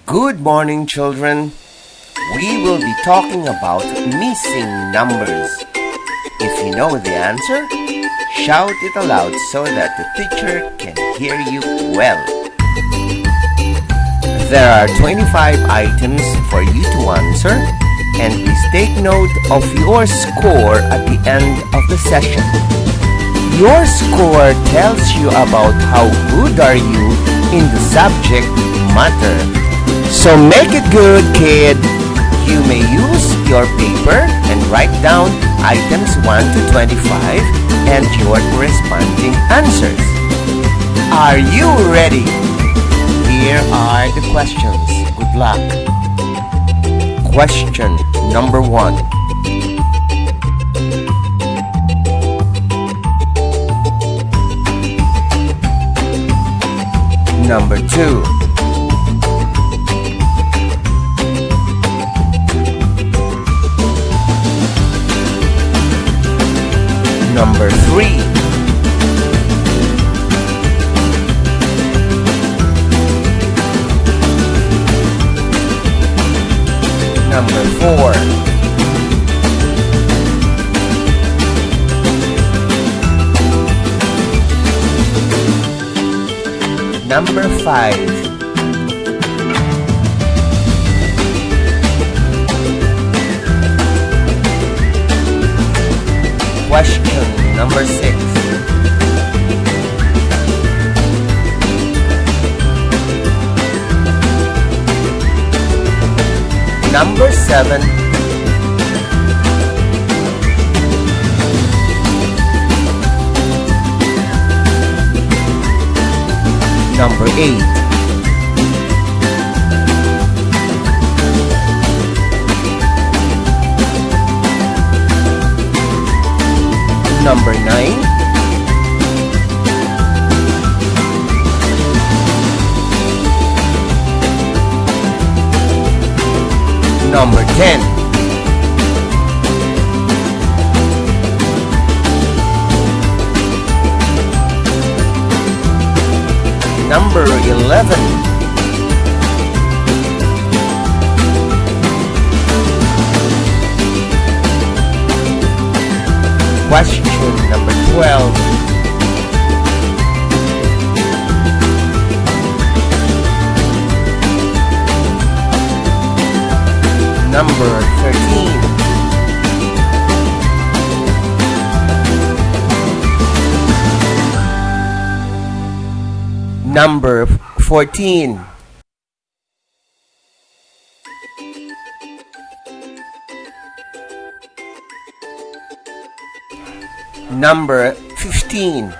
Good morning, children. We will be talking about missing numbers. If you know the answer, shout it aloud so that the teacher can hear you well. There are 25 items for you to answer, and please take note of your score at the end of the session. Your score tells you about how good are you in the subject matter. So make it good, kid. You may use your paper and write down items 1 to 25 and your corresponding answers. Are you ready? Here are the questions. Good luck. Question number 1. Number 2. Number 3. Number 4. Number 5. Question number 6. Number 7. Number 8. Number 9. Number 10. Number 11. Question number 12. Number 13. Number 14. Number 15.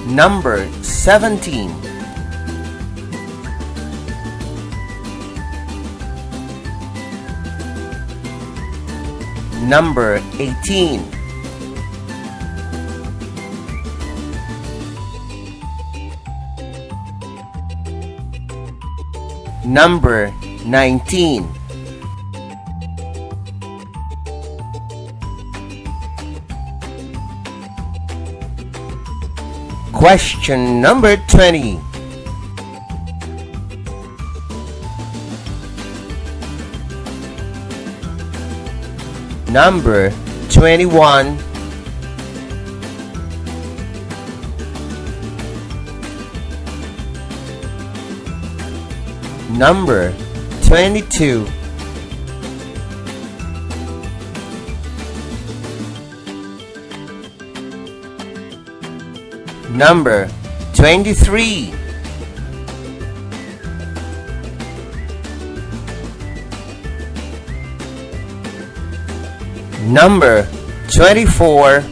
Number 17. Number 18. Number 19. Question number 20. Number 21. Number 22. Number 23. Number 24.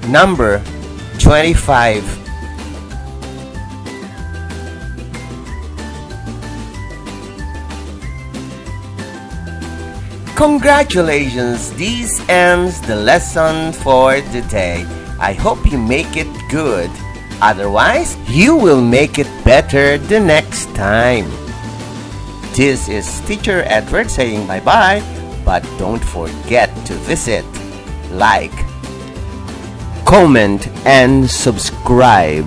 Number 25. Congratulations! This ends the lesson for today. I hope you make it good. Otherwise, you will make it better the next time. This is Teacher Edward saying bye-bye, but don't forget to visit, like, comment, and subscribe.